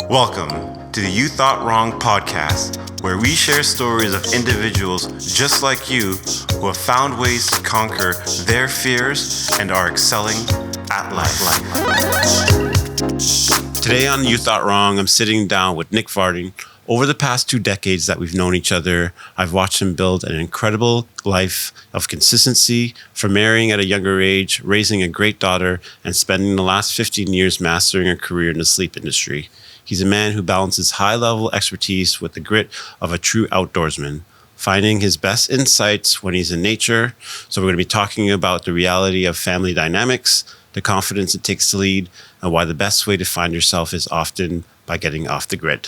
Welcome to the U Thought Wrong podcast, where we share stories of individuals just like you who have found ways to conquer their fears and are excelling at life. Today on U Thought Wrong, I'm sitting down with Nick Vardon. Over the past 2 decades that we've known each other, I've watched him build an incredible life of consistency, from marrying at a younger age, raising a great daughter, and spending the last 15 years mastering a career in the sleep industry. He's a man who balances high-level expertise with the grit of a true outdoorsman, finding his best insights when he's in nature. So we're going to be talking about the reality of family dynamics, the confidence it takes to lead, and why the best way to find yourself is often by getting off the grid.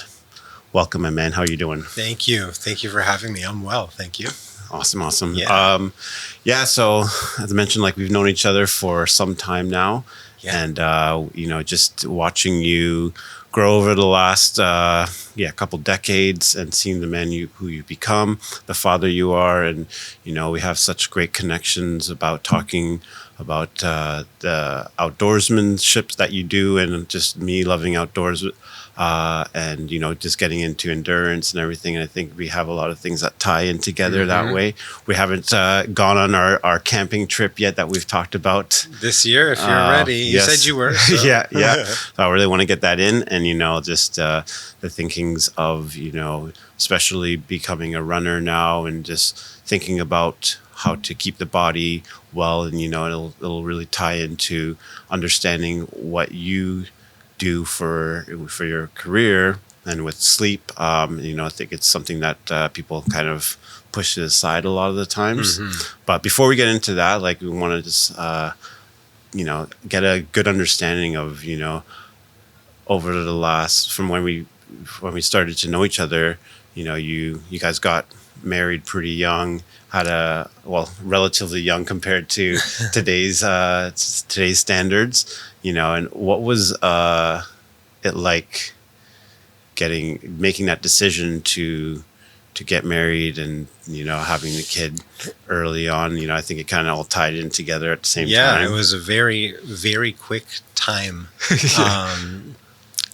Welcome, my man. How are you doing? Thank you. Thank you for having me. I'm well. Thank you. Awesome. Yeah. So as I mentioned, we've known each other for some time now. Yeah. And, just watching you grow over the last, couple decades and seeing the man who you've become, the father you are. And, we have such great connections about talking about the outdoorsmanship that you do, and just me loving outdoors. And just getting into endurance and everything. And I think we have a lot of things that tie in together that way. We haven't gone on our camping trip yet that we've talked about. This year, if you're ready. You said you were. So. Yeah. So I really want to get that in. And, just the thinkings of, especially becoming a runner now, and just thinking about how to keep the body well. And, it'll really tie into understanding what you do for your career and with sleep. I think it's something that people kind of push aside a lot of the times. But before we get into that, we want to just get a good understanding of over the last, from when we started to know each other. You guys got married pretty young, had relatively young compared to today's standards, and what was it like making that decision to get married and, having the kid early on? I think it kind of all tied in together at the same time. Yeah, it was a very, very quick time.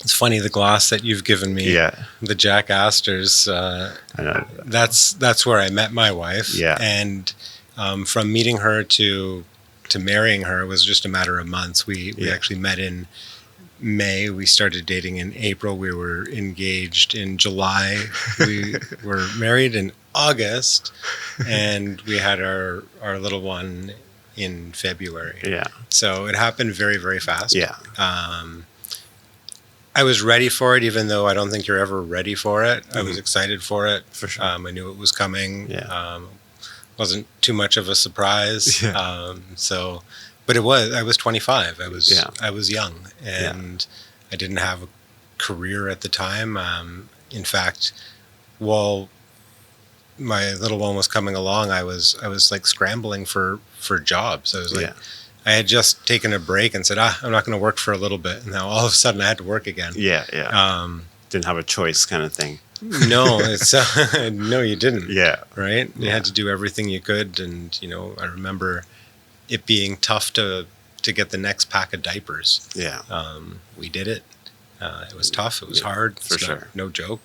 It's funny, the glass that you've given me, the Jack Astor's, I know. That's where I met my wife. Yeah. And from meeting her to marrying her was just a matter of months. We actually met in May. We started dating in April. We were engaged in July. We were married in August, and we had our little one in February. Yeah. So it happened very, very fast. Yeah. I was ready for it, even though I don't think you're ever ready for it. I was excited for it. For sure. I knew it was coming. Yeah. Wasn't too much of a surprise. Yeah. But it was. I was 25. I was young, and I didn't have a career at the time. In fact, while my little one was coming along, I was scrambling for jobs. I was I had just taken a break and said, I'm not going to work for a little bit. And now all of a sudden I had to work again. Yeah. Didn't have a choice kind of thing. No, no, you didn't. Yeah. Right? You had to do everything you could. And, I remember it being tough to get the next pack of diapers. Yeah. We did it. It was tough. It was hard. For sure. No joke.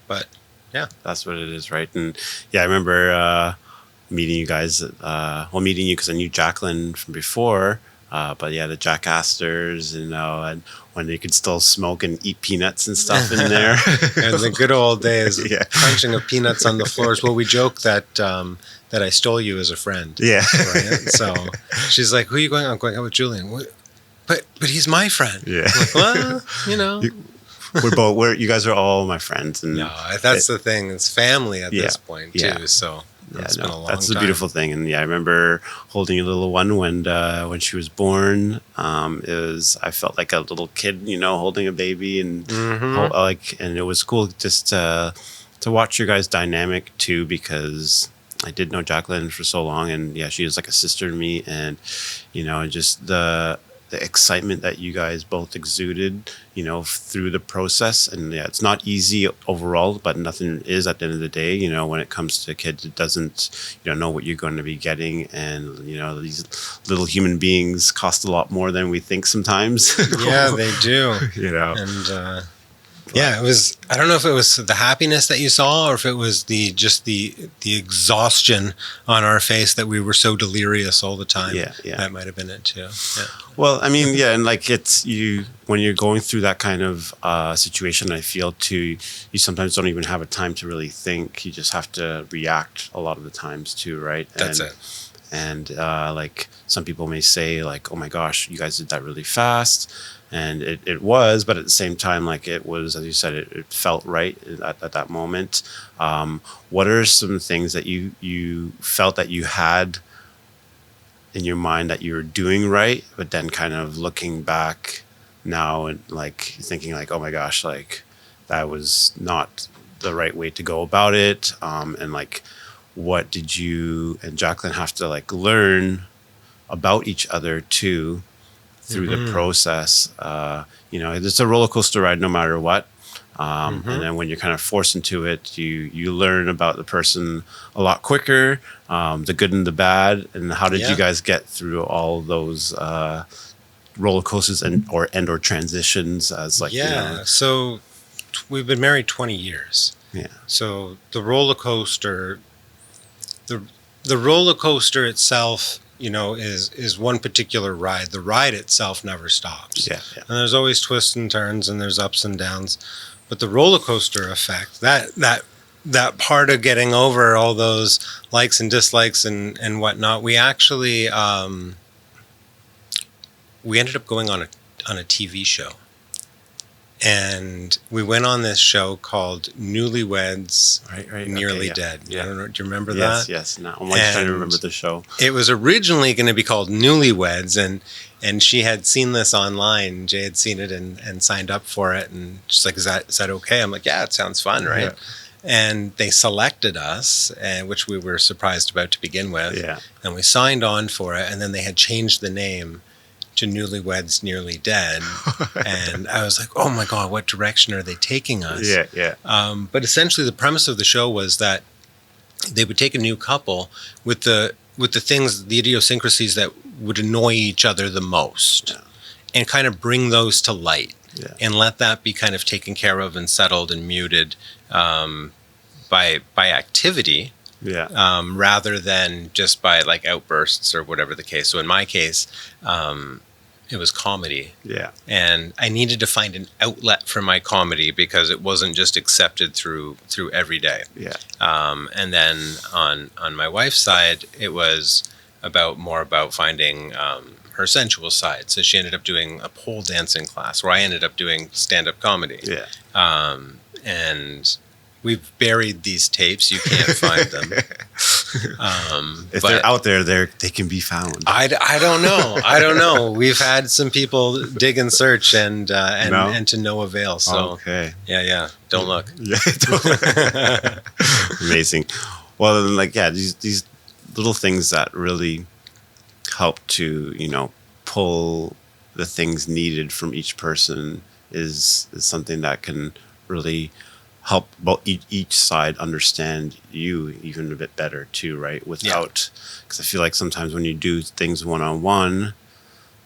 But yeah. That's what it is, right? And I remember meeting you guys, meeting you because I knew Jacqueline from before, but the Jack Astors, and when they could still smoke and eat peanuts and stuff in there. And the good old days, crunching of peanuts on the floors. Well, we joke that I stole you as a friend. Yeah. Right? So she's like, who are you going out? I'm going out with Julian. What? But he's my friend. Yeah. I'm like, well, you guys are all my friends. And no, that's the thing. It's family at this point too. Yeah. So it's been a long that's time. the beautiful thing. And I remember holding a little one when she was born. I felt like a little kid, holding a baby, and and it was cool just to watch your guys' dynamic too, because I did know Jacqueline for so long, and she was like a sister to me, and just the excitement that you guys both exuded, through the process. And it's not easy overall, but nothing is at the end of the day. When it comes to kids, it doesn't, you don't know what you're going to be getting. And, these little human beings cost a lot more than we think sometimes. Yeah, they do. And Yeah, it was. I don't know if it was the happiness that you saw, or if it was the exhaustion on our face that we were so delirious all the time. Yeah, yeah. That might have been it too. Yeah. Well, I mean, yeah, and like it's you when you're going through that kind of situation. I feel too, you sometimes don't even have a time to really think. You just have to react a lot of the times too, right? That's it. And like some people may say, like, "Oh my gosh, you guys did that really fast." And it was, but at the same time, like it was, as you said, it felt right at that moment. What are some things that you felt that you had in your mind that you were doing right, but then kind of looking back now and like thinking like, oh my gosh, like that was not the right way to go about it? And like, what did you and Jacqueline have to like learn about each other too? Through the process, it's a roller coaster ride no matter what. And then when you're kind of forced into it, you learn about the person a lot quicker, the good and the bad. And how did you guys get through all those roller coasters or transitions as like, So we've been married 20 years. Yeah. So the roller coaster, the roller coaster itself, is one particular ride. The ride itself never stops. Yeah. And there's always twists and turns and there's ups and downs. But the roller coaster effect, that part of getting over all those likes and dislikes and whatnot, we actually we ended up going on a TV show. And we went on this show called Newlyweds, Nearly Dead. Yeah. I don't know. Do you remember that? Yes. Now I'm like trying to remember the show. It was originally going to be called Newlyweds, and she had seen this online. Jay had seen it and signed up for it, and she's like, "Is that okay?" I'm like, "Yeah, it sounds fun, right?" Yeah. And they selected us, which we were surprised about to begin with. Yeah. And we signed on for it, and then they had changed the name to Newlyweds Nearly Dead. And I was like, oh my God, what direction are they taking us? Yeah. But essentially the premise of the show was that they would take a new couple with the things, the idiosyncrasies that would annoy each other the most, and kind of bring those to light and let that be kind of taken care of and settled and muted by activity. Rather than just by like outbursts or whatever the case. So in my case, it was comedy. Yeah. And I needed to find an outlet for my comedy because it wasn't just accepted through every day. Yeah. And then on my wife's side, it was more about finding her sensual side. So she ended up doing a pole dancing class where I ended up doing stand-up comedy. Yeah. And we've buried these tapes. You can't find them. If they're out there, they can be found. I don't know. We've had some people dig and search and to no avail. So okay. Yeah. Don't look. Yeah. Amazing. Well, like these little things that really help to pull the things needed from each person is something that can really help both each side understand you even a bit better too, right? Without, because I feel like sometimes when you do things one-on-one,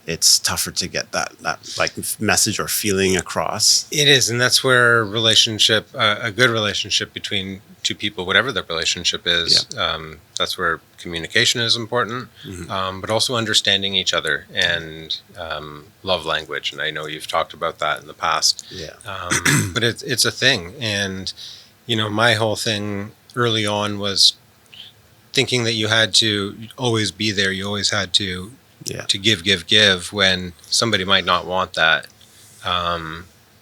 it's tougher to get that like message or feeling across. It is, and that's where a good relationship between two people, whatever the relationship is, that's where communication is important, but also understanding each other and love language. And I know you've talked about that in the past. Yeah. But it's a thing, and my whole thing early on was thinking that you had to always be there. You always had to give when somebody might not want that.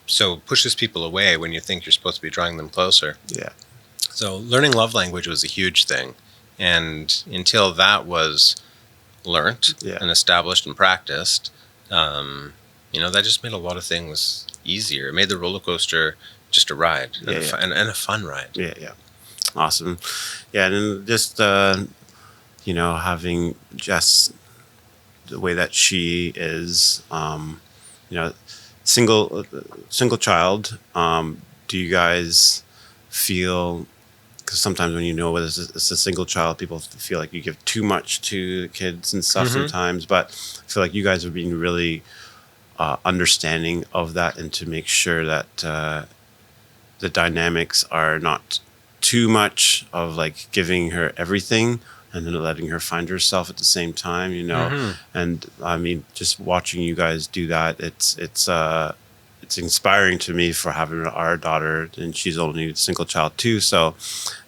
So pushes people away when you think you're supposed to be drawing them closer. Yeah. So learning love language was a huge thing. And until that was learnt and established and practiced, that just made a lot of things easier. It made the roller coaster just a ride and a fun ride. Yeah. Awesome. Yeah. And just, having Jess the way that she is, single child. Do you guys feel, because sometimes when it's a single child, people feel like you give too much to the kids and stuff sometimes, but I feel like you guys are being really understanding of that and to make sure that the dynamics are not too much of like giving her everything and then letting her find herself at the same time, you know. Mm-hmm. And I mean, just watching you guys do that, it's inspiring to me for having our daughter, and she's only a single child too. So,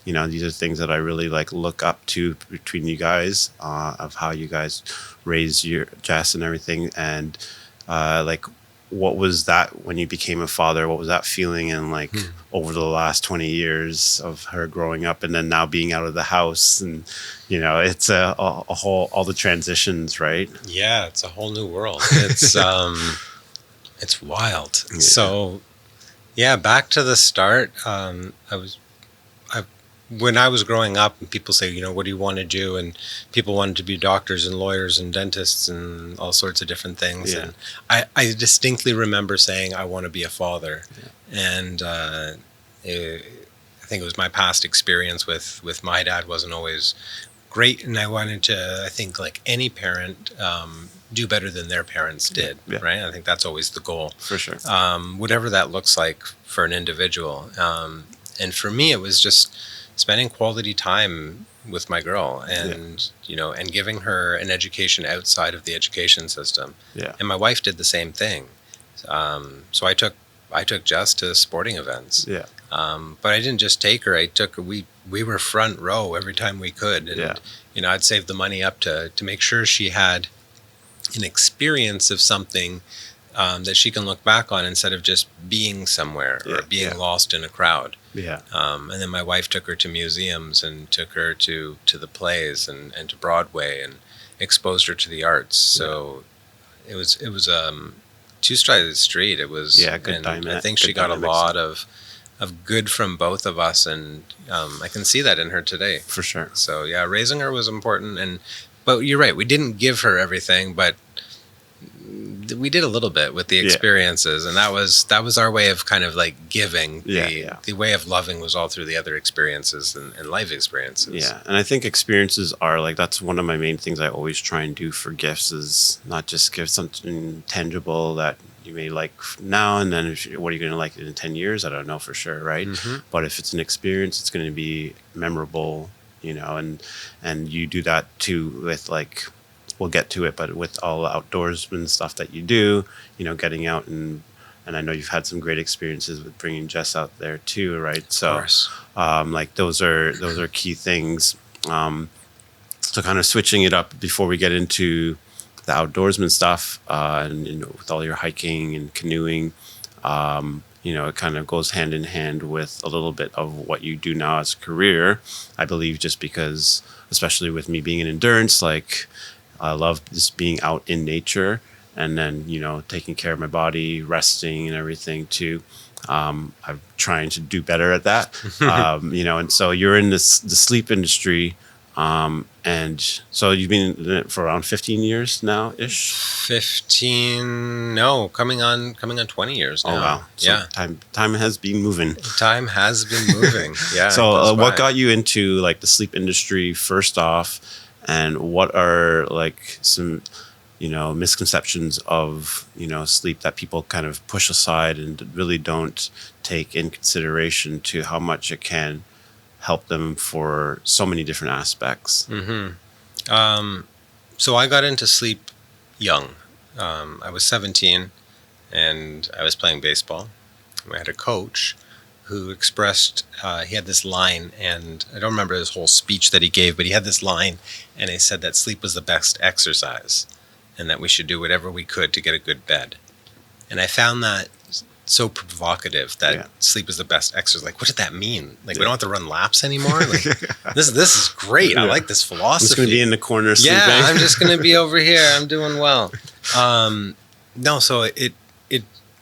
you know, these are things that I really like look up to between you guys, of how you guys raise your Jess and everything. And like, what was that when you became a father? What was that feeling? And like over the last 20 years of her growing up and then now being out of the house, and, you know, it's a whole, all the transitions, right? Yeah, it's a whole new world. It's, it's wild. Yeah. So yeah, back to the start. When I was growing up, and people say, you know, what do you want to do? And people wanted to be doctors and lawyers and dentists and all sorts of different things. Yeah. And I distinctly remember saying, I want to be a father. Yeah. And I think it was my past experience with my dad wasn't always great. And I wanted to, I think like any parent, do better than their parents did, yeah. Right? I think that's always the goal. For sure. Whatever that looks like for an individual. And for me, it was just spending quality time with my girl and, you know, and giving her an education outside of the education system. Yeah. And my wife did the same thing. So I took Jess to sporting events. Yeah. But I didn't just take her. We were front row every time we could. And, you know, I'd save the money up to make sure she had an experience of something that she can look back on instead of just being somewhere or being lost in a crowd. Yeah. And then my wife took her to museums and took her to the plays and to Broadway and exposed her to the arts. So it was two sides of the street. It was good dynamic. I think she got a lot of good from both of us, and I can see that in her today. For sure. So yeah, raising her was important, but you're right. We didn't give her everything, but we did a little bit with the experiences, and that was our way of kind of like giving. The way of loving was all through the other experiences and life experiences. Yeah, and I think experiences are like, that's one of my main things I always try and do for gifts, is not just give something tangible that you may like now and then. What are you going to like in 10 years? I don't know for sure, right? Mm-hmm. But if it's an experience, it's going to be memorable, you know, and you do that too with like, we'll get to it, but with all the outdoorsman stuff that you do, you know, getting out and I know you've had some great experiences with bringing Jess out there too, right? So, like those are key things. So kind of switching it up before we get into the outdoorsman stuff, and, you know, with all your hiking and canoeing, you know, it kind of goes hand in hand with a little bit of what you do now as a career, I believe, just because, especially with me being in endurance, like, I love just being out in nature and then, you know, taking care of my body, resting and everything too. I'm trying to do better at that, you know, and so you're in the sleep industry. And so you've been in it for around 15 years now ish. 15, no, coming on 20 years now. Oh, wow. So time has been moving. Time has been moving. Yeah. So what got you into like the sleep industry first off? And what are like some, you know, misconceptions of, you know, sleep that people kind of push aside and really don't take in consideration to how much it can help them for so many different aspects? Mm-hmm. So I got into sleep young. I was 17 and I was playing baseball. I had a coach who expressed, he had this line, and I don't remember his whole speech that he gave, but he had this line, and he said that sleep was the best exercise and that we should do whatever we could to get a good bed. And I found that so provocative, that sleep is the best exercise. Like, what did that mean? Like, we don't have to run laps anymore? Like, this is great. I like this philosophy. I'm just going to be in the corner sleeping. Yeah, I'm just going to be over here. I'm doing well. No, so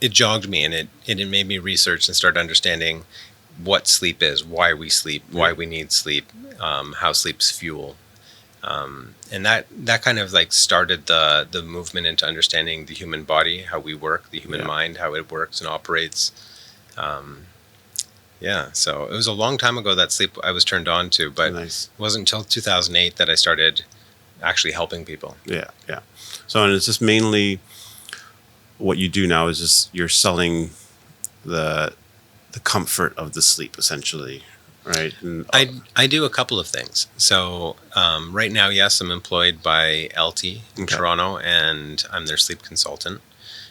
it jogged me, and it made me research and start understanding what sleep is, why we sleep, why we need sleep, how sleep's fuel. And that kind of like started the movement into understanding the human body, how we work, the human mind, how it works and operates. So it was a long time ago that sleep I was turned on to, but it wasn't until 2008 that I started actually helping people. Yeah. So, and it's just mainly what you do now is just you're selling the the comfort of the sleep, essentially, right? And, I do a couple of things. So right now, yes, I'm employed by LT in Toronto, and I'm their sleep consultant.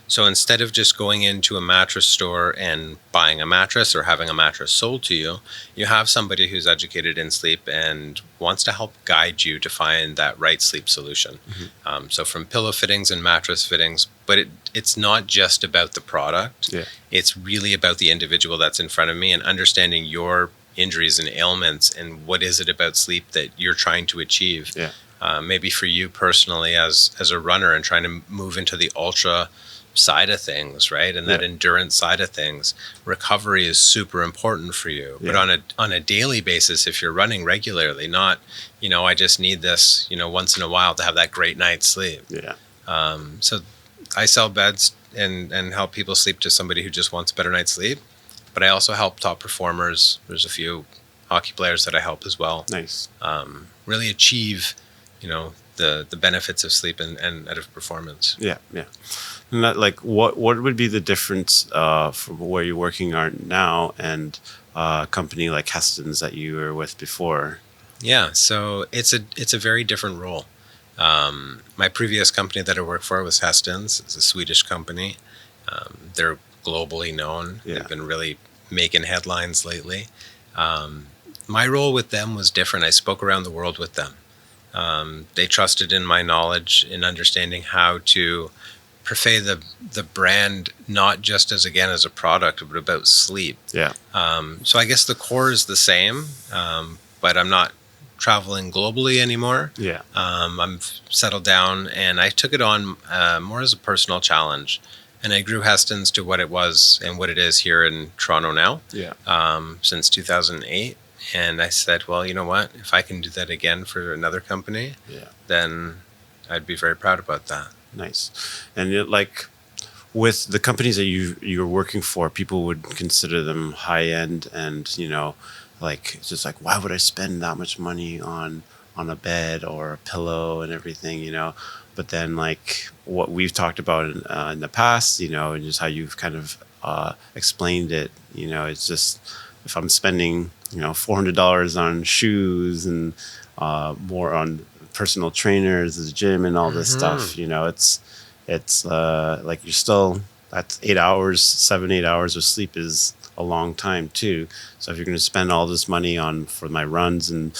So instead of just going into a mattress store and buying a mattress or having a mattress sold to you, you have somebody who's educated in sleep and wants to help guide you to find that right sleep solution. So from pillow fittings and mattress fittings, but it's not just about the product. Yeah. It's really about the individual that's in front of me and understanding your injuries and ailments and what is it about sleep that you're trying to achieve. Yeah. Maybe for you personally as a runner and trying to move into the ultra side of things, right? And that endurance side of things, recovery is super important for you. But on a daily basis, if you're running regularly, not, I just need this, once in a while to have that great night's sleep. Yeah. So I sell beds and help people sleep to somebody who just wants a better night's sleep. But I also help top performers. There's a few hockey players that I help as well. Nice. Really achieve, the benefits of sleep and out of performance. Yeah. Yeah. And that, like, what would be the difference from where you're working on now and a company like Heston's that you were with before? Yeah, so it's a very different role. My previous company that I worked for was Heston's. It's a Swedish company. They're globally known. Yeah. They've been really making headlines lately. My role with them was different. I spoke around the world with them. They trusted in my knowledge in understanding how to portray the brand, not just as a product, but about sleep. Yeah. So I guess the core is the same, but I'm not traveling globally anymore. Yeah. I'm settled down, and I took it on more as a personal challenge. And I grew Heston's to what it was and what it is here in Toronto now. Yeah. Since 2008. And I said, well, you know what? If I can do that again for another company, then I'd be very proud about that. Nice. And like with the companies that you're working for, people would consider them high end, and like it's just like, why would I spend that much money on a bed or a pillow and everything, But then like what we've talked about in the past, and just how you've kind of explained it, it's just if I'm spending $400 on shoes and more on personal trainers, the gym, and all this stuff. It's like you're still, that's 8 hours, 7-8 hours of sleep is a long time too. So if you're going to spend all this money for my runs and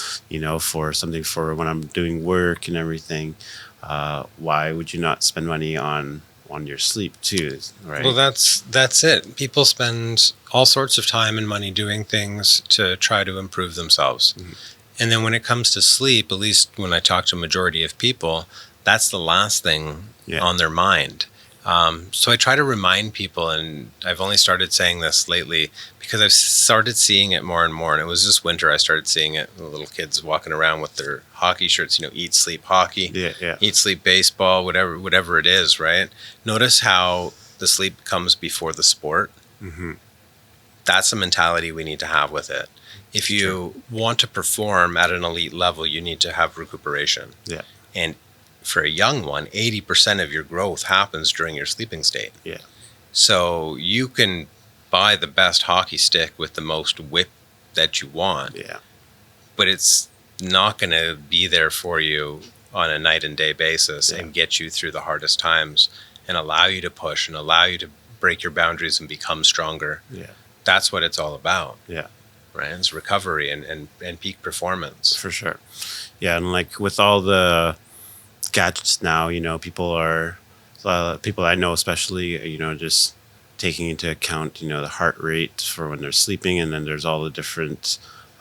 for something for when I'm doing work and everything, why would you not spend money on your sleep too, right? Well, that's it. People spend all sorts of time and money doing things to try to improve themselves. And then when it comes to sleep, at least when I talk to a majority of people, that's the last thing on their mind. So I try to remind people, and I've only started saying this lately because I've started seeing it more and more. And it was this winter I started seeing it. The little kids walking around with their hockey shirts, eat, sleep, hockey, eat, sleep, baseball, whatever it is, right? Notice how the sleep comes before the sport. That's the mentality we need to have with it. If you want to perform at an elite level, you need to have recuperation. Yeah. And for a young one, 80% of your growth happens during your sleeping state. Yeah. So you can buy the best hockey stick with the most whip that you want. Yeah. But it's not going to be there for you on a night and day basis and get you through the hardest times and allow you to push and allow you to break your boundaries and become stronger. Yeah. That's what it's all about. Yeah. Right? It's recovery and peak performance. For sure. Yeah. And like with all the gadgets now, people I know especially, just taking into account, the heart rate for when they're sleeping. And then there's all the different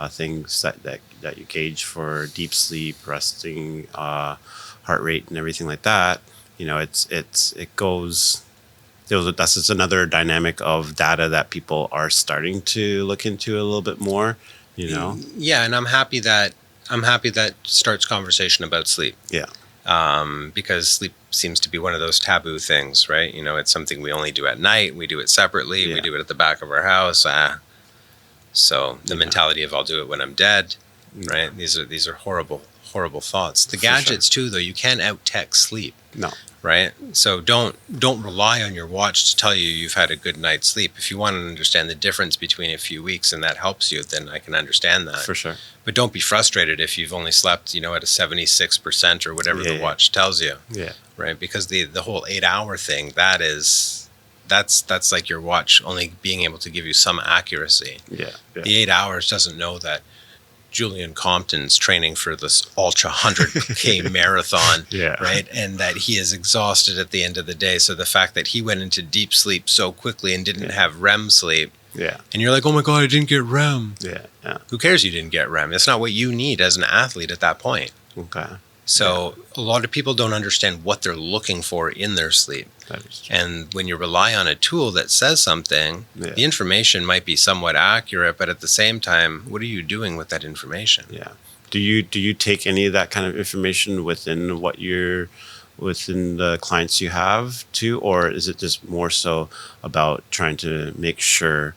things that you gauge for deep sleep, resting, heart rate and everything like that. That's just another dynamic of data that people are starting to look into a little bit more, Yeah. And I'm happy that starts conversation about sleep. Yeah. Because sleep seems to be one of those taboo things, right? It's something we only do at night. We do it separately. We do it at the back of our house. So the mentality of I'll do it when I'm dead, right? These are horrible, horrible thoughts. The gadgets too, though, you can't out-tech sleep. No. right? So don't rely on your watch to tell you you've had a good night's sleep. If you want to understand the difference between a few weeks and that helps you, then I can understand that. For sure. But don't be frustrated if you've only slept, at a 76% or whatever the watch tells you. Yeah. Right? Because the whole 8-hour thing, that's like your watch only being able to give you some accuracy. Yeah. The 8 hours doesn't know that Julian Compton's training for this ultra 100K marathon, right? And that he is exhausted at the end of the day. So the fact that he went into deep sleep so quickly and didn't have REM sleep, and you're like, oh my God, I didn't get REM. Who cares you didn't get REM? It's not what you need as an athlete at that point. Okay. So a lot of people don't understand what they're looking for in their sleep. That is true. And when you rely on a tool that says something, the information might be somewhat accurate, but at the same time, what are you doing with that information? Yeah. Do you take any of that kind of information within the clients you have too, or is it just more so about trying to make sure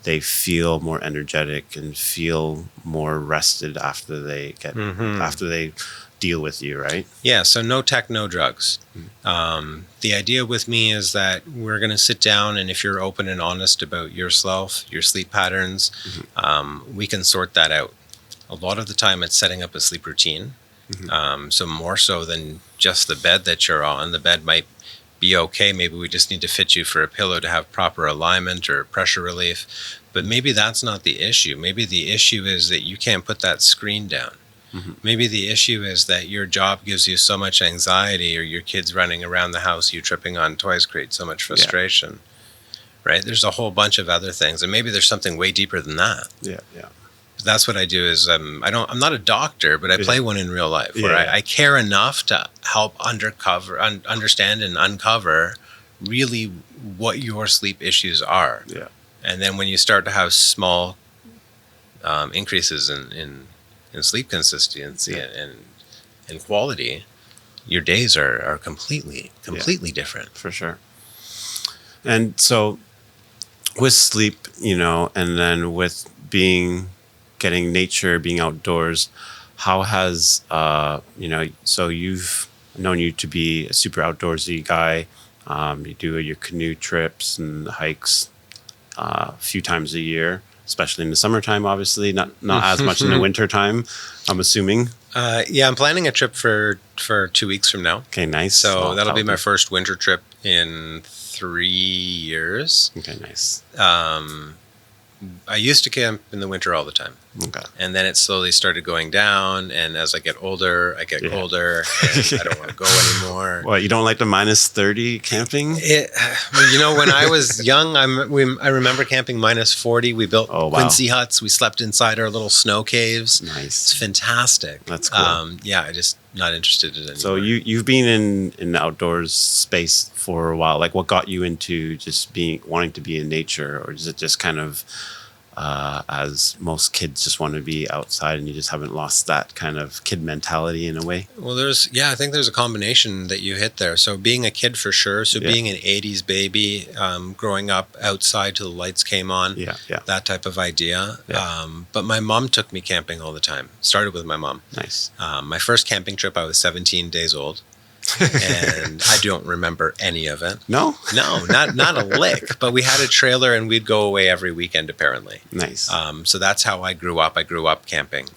they feel more energetic and feel more rested after they deal with you, right? Yeah, so no tech, no drugs. The idea with me is that we're going to sit down, and if you're open and honest about yourself, your sleep patterns, we can sort that out. A lot of the time it's setting up a sleep routine. So more so than just the bed that you're on. The bed might be okay. Maybe we just need to fit you for a pillow to have proper alignment or pressure relief. But maybe that's not the issue. Maybe the issue is that you can't put that screen down. Maybe the issue is that your job gives you so much anxiety, or your kids running around the house, you tripping on toys create so much frustration, right? There's a whole bunch of other things, and maybe there's something way deeper than that. But that's what I do is I'm not a doctor, but I play one in real life where I care enough to help understand and uncover really what your sleep issues are. And then when you start to have small increases in sleep consistency and quality, your days are completely different. For sure. And so with sleep, and then with getting nature, being outdoors, how has, so you've known you to be a super outdoorsy guy. You do your canoe trips and hikes a few times a year, especially in the summertime, obviously, not as much in the wintertime, I'm assuming. I'm planning a trip for 2 weeks from now. Okay, nice. So that'll be my first winter trip in 3 years. Okay, nice. I used to camp in the winter all the time. Okay. And then it slowly started going down. And as I get older, I get colder, and I don't want to go anymore. What, you don't like the minus 30 camping? When I was young, I remember camping minus 40. We built Quincy huts. We slept inside our little snow caves. Nice. It's fantastic. That's cool. I just not interested in it anymore. So you've been in the outdoors space for a while. Like, what got you into just wanting to be in nature, or is it just kind of as most kids just want to be outside and you just haven't lost that kind of kid mentality in a way? Well, I think there's a combination that you hit there. So being a kid for sure. So being an 80s baby, growing up outside till the lights came on, that type of idea. But my mom took me camping all the time. Started with my mom. Nice. My first camping trip, I was 17 days old. And I don't remember any of it. No, not a lick. But we had a trailer, and we'd go away every weekend. Apparently, nice. So that's how I grew up. I grew up camping.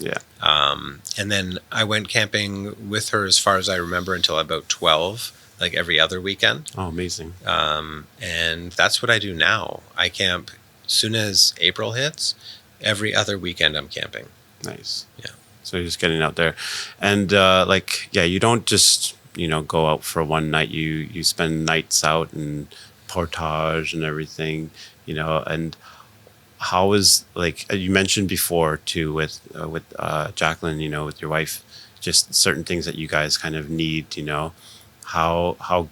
And then I went camping with her as far as I remember until about 12, like every other weekend. Oh, amazing. And that's what I do now. I camp as soon as April hits. Every other weekend, I'm camping. Nice. Yeah. So you're just getting out there, and you don't just go out for one night. You spend nights out and portage and everything, and how is, like you mentioned before too with Jacqueline, with your wife, just certain things that you guys kind of need, how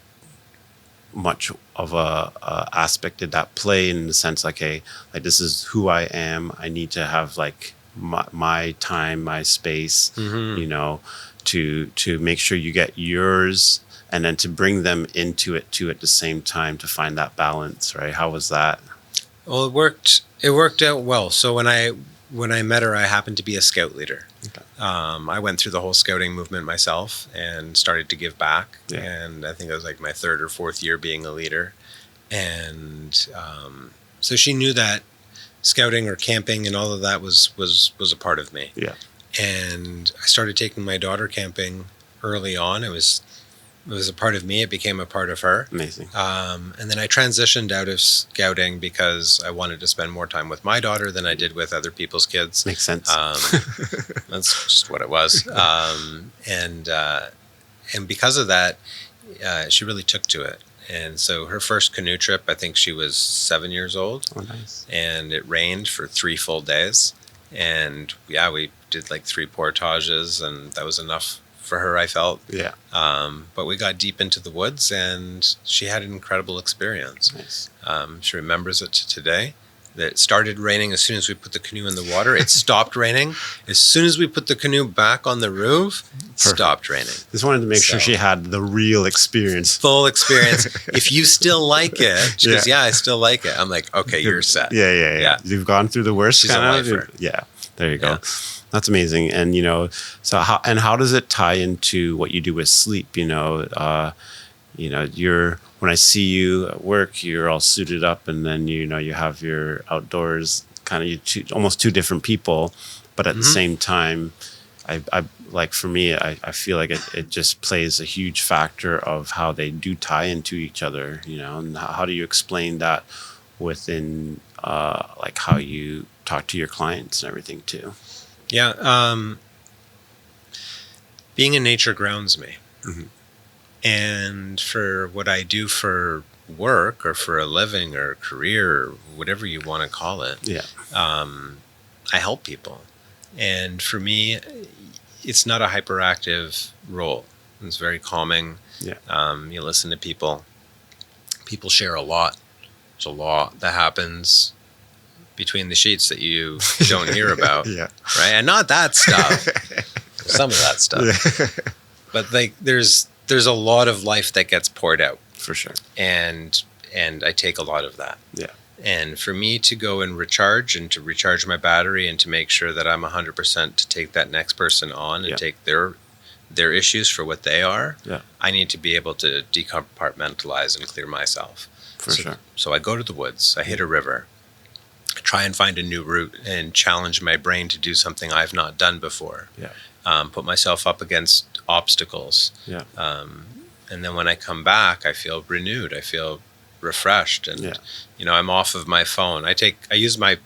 much of a aspect did that play in the sense like, hey, like this is who I am. I need to have like my time, my space, to make sure you get yours, and then to bring them into it too at the same time to find that balance, right? How was that? Well, it worked out well. So when I met her, I happened to be a scout leader. Okay. I went through the whole scouting movement myself and started to give back. Yeah. And I think it was like my 3rd or 4th year being a leader. And so she knew that scouting or camping and all of that was a part of me. Yeah. And I started taking my daughter camping early on. It was a part of me. It became a part of her. Amazing. And then I transitioned out of scouting because I wanted to spend more time with my daughter than I did with other people's kids. Makes sense. That's just what it was. And because of that, she really took to it. And so her first canoe trip, I think she was 7 years old. Oh, nice. And it rained for 3 full days. And yeah, we did like 3 portages, and that was enough for her, I felt. Yeah. But we got deep into the woods, and she had an incredible experience. Nice. She remembers it to today. That it started raining as soon as we put the canoe in the water. It stopped raining. As soon as we put the canoe back on the roof, it stopped raining. Just wanted to make sure she had the real experience. Full experience. If you still like it, she goes, yeah, I still like it. I'm like, okay, you're set. Yeah. You've gone through the worst. She's a lifer. Yeah. There you go. Yeah. That's amazing. And, so how does it tie into what you do with sleep? When I see you at work, you're all suited up, and then, you have your outdoors kind of almost two different people, but at the same time, I like, for me, I feel like it just plays a huge factor of how they do tie into each other, and how do you explain that within, like how you talk to your clients and everything too? Yeah. Being in nature grounds me. Mm-hmm. And for what I do for work or for a living or career or whatever you want to call it, I help people. And for me, it's not a hyperactive role. It's very calming. Yeah. You listen to people. People share a lot. There's a lot that happens between the sheets that you don't hear about. Yeah. Right? And not that stuff. Some of that stuff. Yeah. But there's a lot of life that gets poured out. For sure. And I take a lot of that. Yeah. And for me to go and recharge and to recharge my battery and to make sure that I'm 100% to take that next person on and take their issues for what they are, I need to be able to decompartmentalize and clear myself. For sure. So I go to the woods, I hit a river, I try and find a new route and challenge my brain to do something I've not done before. Yeah. Put myself up against obstacles. Yeah. And then when I come back, I feel renewed. I feel refreshed. And, I'm off of my phone. I use my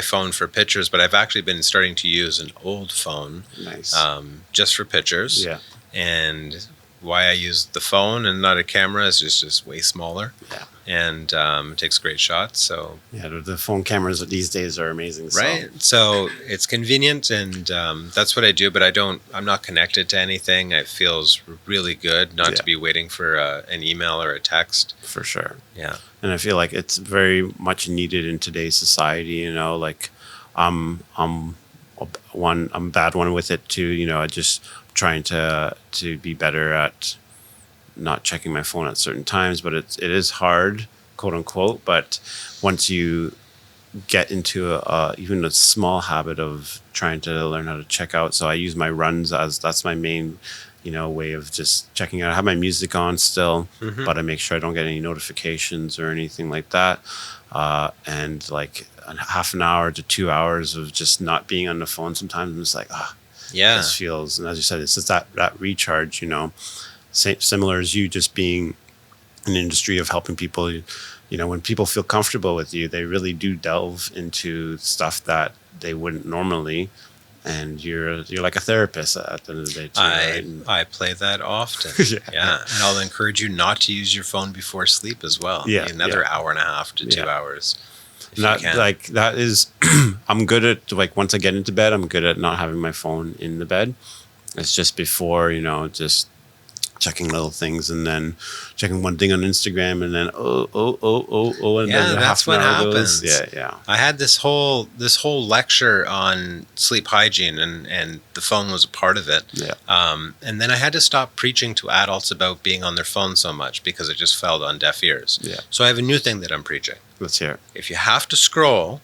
phone for pictures, but I've actually been starting to use an old phone. Nice. Just for pictures. Yeah. And why I use the phone and not a camera is just way smaller. Yeah. And it takes great shots. So the phone cameras these days are amazing. Right. So it's convenient, and that's what I do. But I'm not connected to anything. It feels really good not to be waiting for an email or a text. For sure. Yeah. And I feel like it's very much needed in today's society. Like I'm a bad one with it too. I just trying to be better at not checking my phone at certain times, but it is hard, quote unquote. But once you get into even a small habit of trying to learn how to check out, so I use my runs that's my main, way of just checking out. I have my music on still, but I make sure I don't get any notifications or anything like that. And like a half an hour to 2 hours of just not being on the phone. Sometimes I'm just like, this feels, and as you said, it's just that recharge, similar as you just being in the industry of helping people. When people feel comfortable with you, they really do delve into stuff that they wouldn't normally. And you're like a therapist at the end of the day too, right? I play that often. And I'll encourage you not to use your phone before sleep as well. Another hour and a half to 2 hours. That is I'm good at, like, once I get into bed, I'm good at not having my phone in the bed. It's just before, just checking little things, and then checking one thing on Instagram, and then and then that's what happens. Yeah. I had this whole lecture on sleep hygiene, and the phone was a part of it. And then I had to stop preaching to adults about being on their phone so much because it just fell on deaf ears. So I have a new thing that I'm preaching. Let's hear it. If you have to scroll,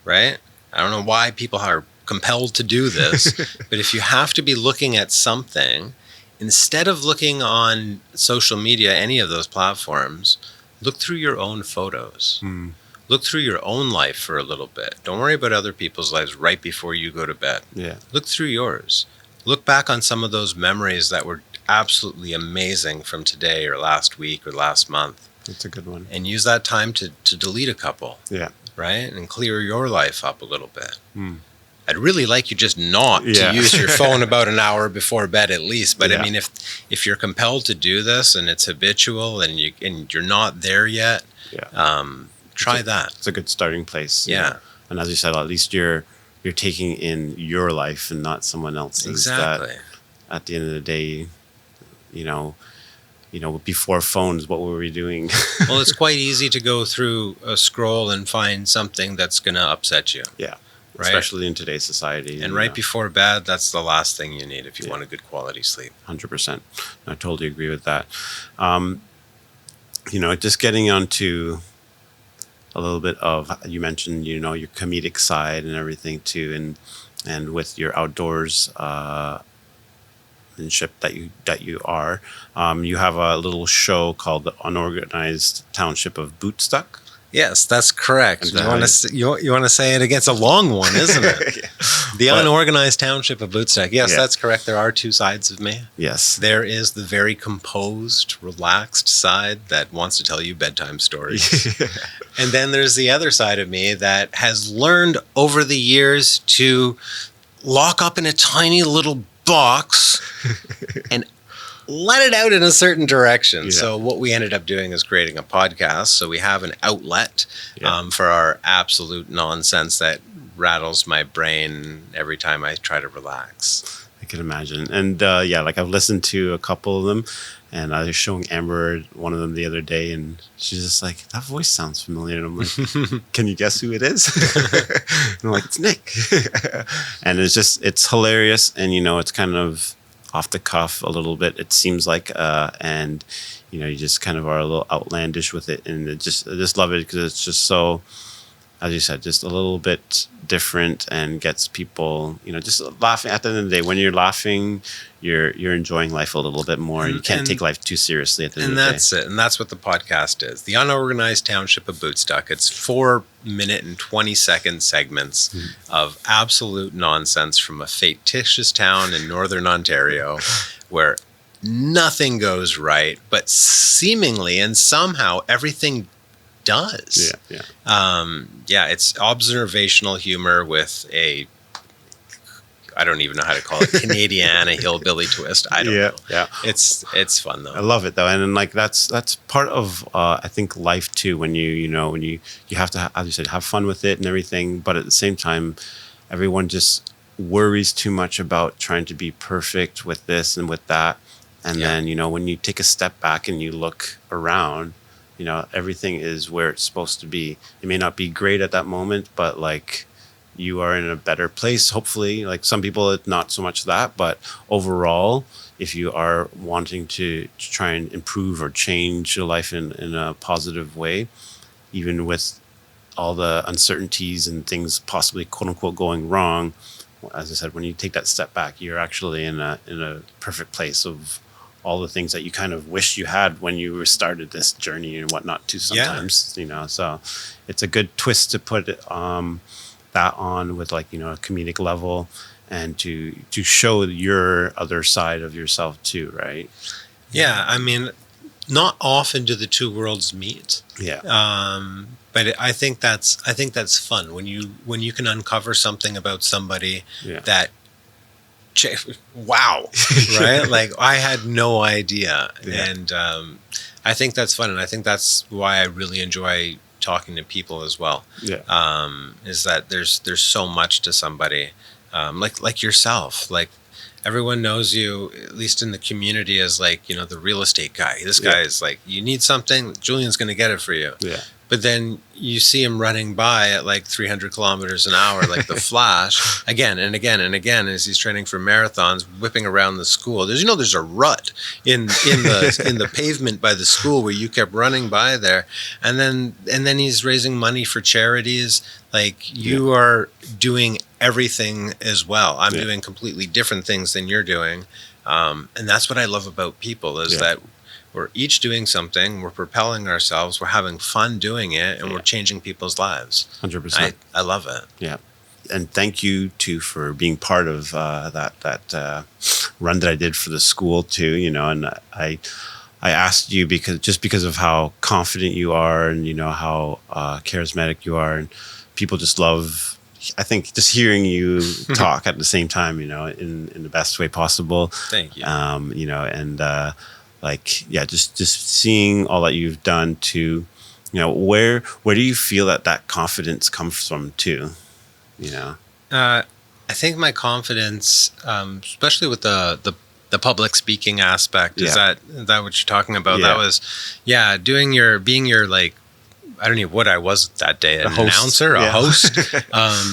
right? I don't know why people are compelled to do this. But if you have to be looking at something, instead of looking on social media, any of those platforms, look through your own photos. Look through your own life for a little bit. Don't worry about other people's lives right before you go to bed. Yeah. Look through yours. Look back on some of those memories that were absolutely amazing from today or last week or last month. That's a good one. And use that time to delete a couple. Yeah. Right? And clear your life up a little bit. I'd really like you just not to use your phone about an hour before bed at least. But I mean, if you're compelled to do this and it's habitual and you're not there yet, try that. It's a good starting place. Yeah. You know? And as you said, at least you're taking in your life and not someone else's. Exactly. That at the end of the day, you know, before phones, what were we doing? Well, it's quite easy to go through a scroll and find something that's going to upset you. Yeah. Right? Especially in today's society. And right before bed, that's the last thing you need if you want a good quality sleep. 100%. I totally agree with that. Just getting onto a little bit of, you mentioned, your comedic side and everything too, and with your outdoors that you are, you have a little show called the Unorganized Township of Bootstuck. Yes, that's correct. You want to say it again? It's a long one, isn't it? The Unorganized Township of Bootstuck. Yes, that's correct. There are two sides of me. Yes. There is the very composed, relaxed side that wants to tell you bedtime stories. And then there's the other side of me that has learned over the years to lock up in a tiny little box and let it out in a certain direction. Yeah. So what we ended up doing is creating a podcast. So we have an outlet for our absolute nonsense that rattles my brain every time I try to relax. I can imagine. And I've listened to a couple of them, and I was showing Amber one of them the other day, and she's just like, that voice sounds familiar. And I'm like, can you guess who it is? And I'm like, it's Nick. And it's hilarious. And, it's kind of off the cuff a little bit, it seems like, and you just kind of are a little outlandish with it, and I just love it because it's just so, as you said, just a little bit different and gets people, just laughing. At the end of the day, when you're laughing, you're enjoying life a little bit more. You can't take life too seriously at the end of the day. And that's it. And that's what the podcast is. The Unorganized Township of Bootstuck. It's 4-minute and 20-second segments of absolute nonsense from a fictitious town in northern Ontario where nothing goes right, but seemingly and somehow everything does. It's observational humor with I don't even know how to call it, Canadiana hillbilly twist. I don't know. Yeah. It's fun though. I love it though. And then that's part of I think life too, when you have to, as you said, have fun with it and everything, but at the same time everyone just worries too much about trying to be perfect with this and with that. And then, when you take a step back and you look around, everything is where it's supposed to be. It may not be great at that moment, but you are in a better place, hopefully. Some people, it's not so much that, but overall, if you are wanting to try and improve or change your life in a positive way, even with all the uncertainties and things possibly quote unquote going wrong, as I said, when you take that step back, you're actually in a perfect place of all the things that you kind of wish you had when you started this journey and whatnot too sometimes, so it's a good twist to put it, that on with a comedic level, and to show your other side of yourself too, right? Yeah, I mean, not often do the two worlds meet. Yeah. But I think that's fun when you can uncover something about somebody that, wow, right? I had no idea, and I think that's fun, and I think that's why I really enjoy talking to people as well. Is that there's so much to somebody, like yourself. Everyone knows you, at least in the community, as the real estate guy. This guy is you need something, Julian's going to get it for you. But then you see him running by at like 300 kilometers an hour, like the Flash, again and again and again as he's training for marathons, whipping around the school. There's a rut in the pavement by the school where you kept running by there, and then he's raising money for charities. Like, you are doing everything as well. I'm doing completely different things than you're doing, and that's what I love about people is that. We're each doing something, we're propelling ourselves, we're having fun doing it, and we're changing people's lives. 100%. I love it. Yeah. And thank you, too, for being part of that run that I did for the school, too, and I asked you because of how confident you are and, how charismatic you are, and people just love, I think, just hearing you talk at the same time, in the best way possible. Thank you. Just seeing all that you've done to, where do you feel that confidence comes from too? I think my confidence, especially with the public speaking aspect, is that what you're talking about? Yeah. That was, being your like, I don't know what I was that day, an announcer, a host. I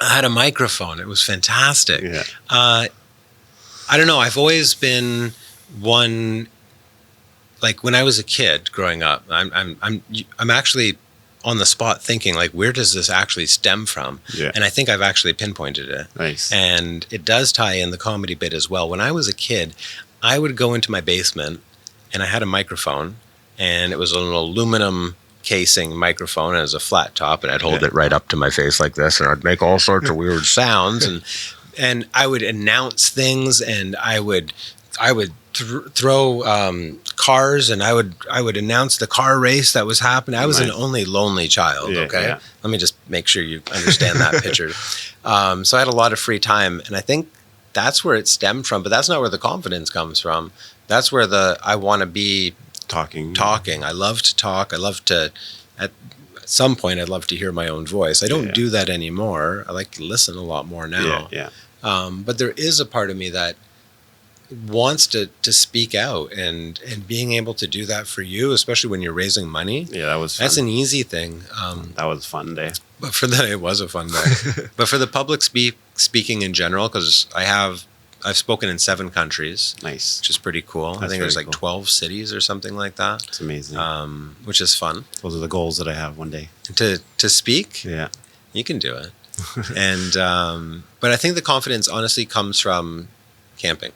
had a microphone. It was fantastic. Yeah. I don't know. I've always been one, like when I was a kid growing up, I'm actually on the spot thinking, like, where does this actually stem from? Yeah. And I think I've actually pinpointed it. Nice. And it does tie in the comedy bit as well. When I was a kid, I would go into my basement and I had a microphone, and it was an aluminum casing microphone, and it was a flat top, and I'd hold it right up to my face like this, and I'd make all sorts of weird sounds, and I would announce things, and I would throw cars, and I would announce the car race that was happening. I was an only lonely child. Okay, let me just make sure you understand that picture. So I had a lot of free time, and I think that's where it stemmed from. But that's not where the confidence comes from. That's where I want to be talking. I love to talk. I love to. At some point, I'd love to hear my own voice. I don't do that anymore. I like to listen a lot more now. But there is a part of me that wants to speak out, and being able to do that for you, especially when you're raising money. Yeah, that was fun. That's an easy thing. That was a fun day. But it was a fun day. But for the public speaking in general, because I've spoken in 7 countries. Nice. Which is pretty cool. I think there's like 12 cities or something like that. It's amazing. Which is fun. Those are the goals that I have one day. To speak? Yeah. You can do it. And but I think the confidence honestly comes from camping.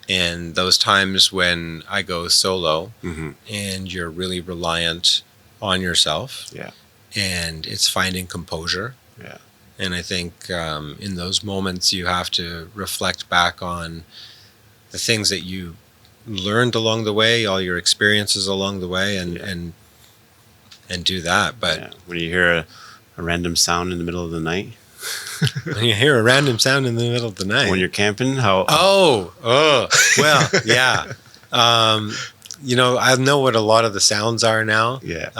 And those times when I go solo, and you're really reliant on yourself. Yeah. And it's finding composure. Yeah. And I think in those moments you have to reflect back on the things that you learned along the way, all your experiences along the way, and do that. But when you hear a random sound in the middle of the night. When you hear a random sound in the middle of the night. When you're camping, how? Well, yeah. I know what a lot of the sounds are now. Yeah.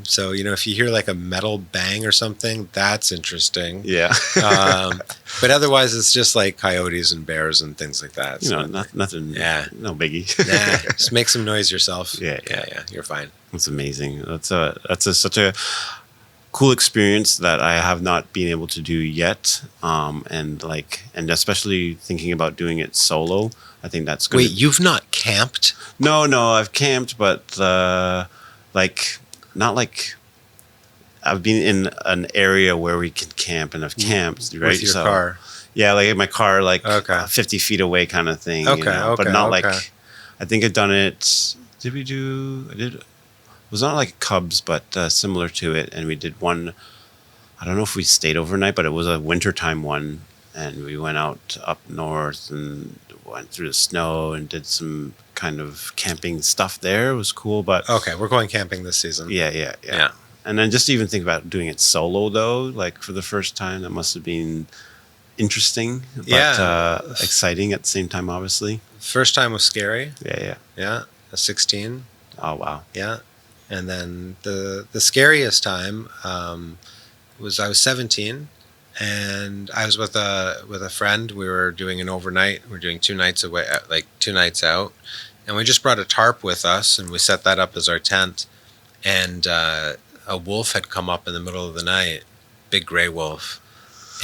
So, if you hear like a metal bang or something, that's interesting. Yeah. But otherwise, it's just like coyotes and bears and things like that. So, nothing. Yeah. No biggie. Just make some noise yourself. Yeah. You're fine. That's amazing. That's such a cool experience that I have not been able to do yet. And especially thinking about doing it solo. I think that's good. Wait, you've not camped? No, I've camped, but not like I've been in an area where we can camp, and I've camped, right? With your car? Yeah, like in my car, 50 feet away kind of thing. But not like, I think I've done it. I did. It was not like Cubs, but similar to it. And we did one, I don't know if we stayed overnight, but it was a wintertime one. And we went out up north and went through the snow and did some kind of camping stuff there. It was cool, but... Okay, we're going camping this season. Yeah. And then just to even think about doing it solo, though, like for the first time, that must have been interesting, but exciting at the same time, obviously. First time was scary. Yeah. A 16. Oh, wow. Yeah. And then the scariest time was I was 17, and I was with a friend. We were doing an overnight. We were doing 2 nights away, like 2 nights out, and we just brought a tarp with us, and we set that up as our tent. and a wolf had come up in the middle of the night, big gray wolf,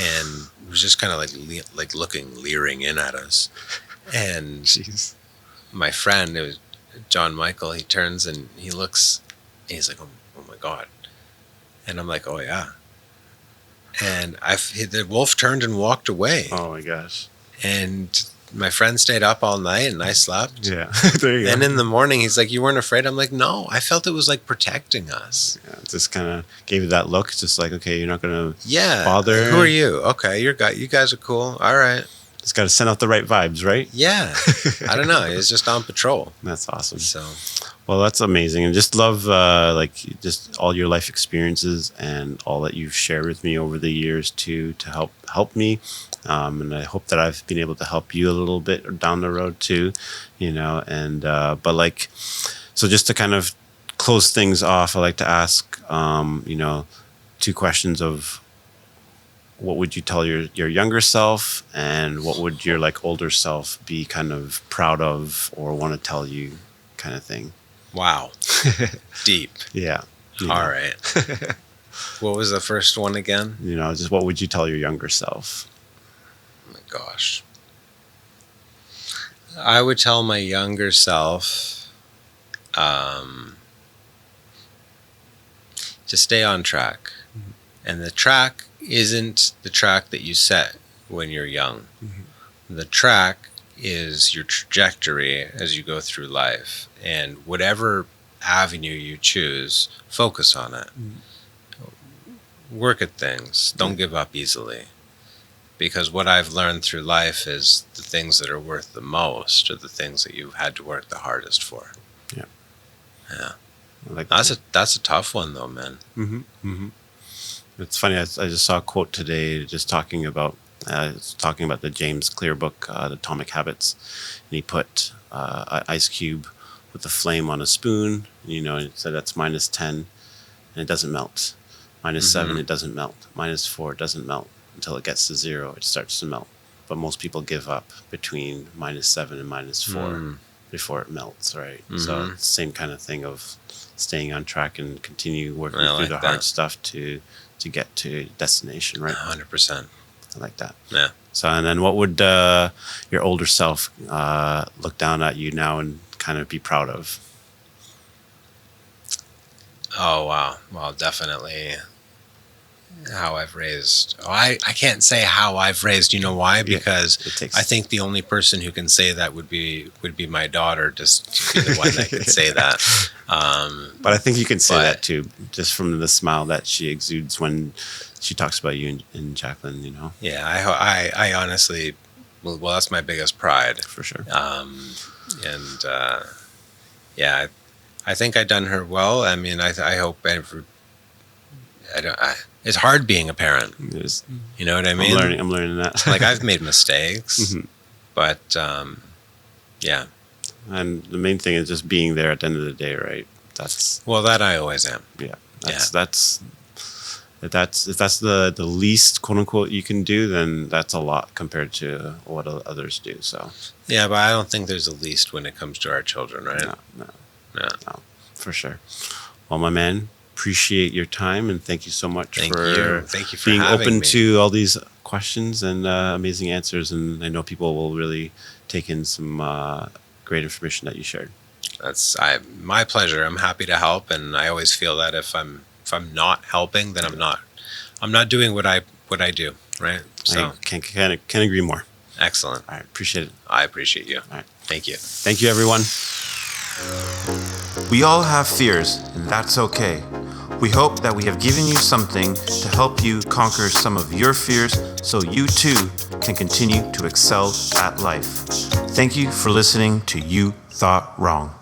and was just kind of like looking, leering in at us. And Jeez. my friend, it was John Michael, he turns and he looks, and he's like, oh my God. And I'm like, oh yeah. And the wolf turned and walked away. Oh my gosh. And my friend stayed up all night and I slept. Yeah. There you go. And in the morning, he's like, you weren't afraid? I'm like, no, I felt it was like protecting us. Yeah, just kind of gave you that look. Just like, okay, you're not going to bother. Who are you? Okay, you guys are cool. All right. Just got to send out the right vibes, right? Yeah. I don't know. He's just on patrol. That's awesome. So, well, that's amazing. And just love just all your life experiences and all that you've shared with me over the years to help me. And I hope that I've been able to help you a little bit down the road too, and so just to kind of close things off, I like to ask, 2 questions of what would you tell your younger self, and what would your older self be kind of proud of or want to tell you, kind of thing. Wow. Deep. Yeah. All right. What was the first one again? Just what would you tell your younger self? Oh my gosh. I would tell my younger self to stay on track. Mm-hmm. And the track isn't the track that you set when you're young. Mm-hmm. The track is your trajectory as you go through life. And whatever avenue you choose, focus on it. Mm-hmm. Work at things. Don't give up easily. Because what I've learned through life is the things that are worth the most are the things that you've had to work the hardest for. Yeah. Yeah. That's a tough one though, man. Mm-hmm. Mm-hmm. It's funny. I just saw a quote today, just talking about the James Clear book, the Atomic Habits, and he put an ice cube with a flame on a spoon. And it said that's -10, and it doesn't melt. -7, it doesn't melt. -4, it doesn't melt. Until it gets to 0, it starts to melt. But most people give up between -7 and -4 before it melts, right? Mm-hmm. So it's the same kind of thing of staying on track and continue working through the hard stuff to get to destination, right? 100%. I like that. Yeah. So, and then what would your older self look down at you now and kind of be proud of? Oh, wow. Well, definitely how I've raised. I can't say how I've raised. You know why? Because I think the only person who can say that would be my daughter, just to be the one that can say that. But I think you can say that too, just from the smile that she exudes when she talks about you and Jacqueline. Yeah, I honestly, well, that's my biggest pride for sure. Yeah, I think I done her well. I mean, I hope it's hard being a parent. It is. You know what I mean? I'm learning that. I've made mistakes, mm-hmm. but yeah. And the main thing is just being there at the end of the day, right? That I always am. Yeah. If that's the least, quote unquote, you can do, then that's a lot compared to what others do. So. Yeah, but I don't think there's a least when it comes to our children, right? No, for sure. Well, my man, appreciate your time, and thank you so much Thank you for being having open me. to all these questions and amazing answers. And I know people will really take in some great information that you shared. That's my pleasure. I'm happy to help, and I always feel that if I'm not helping, then I'm not doing what I do, right? So I can't agree more. Excellent. All right, appreciate it. I appreciate you. All right, thank you. Thank you, everyone. We all have fears, and that's okay. We hope that we have given you something to help you conquer some of your fears so you too can continue to excel at life. Thank you for listening to You Thought Wrong.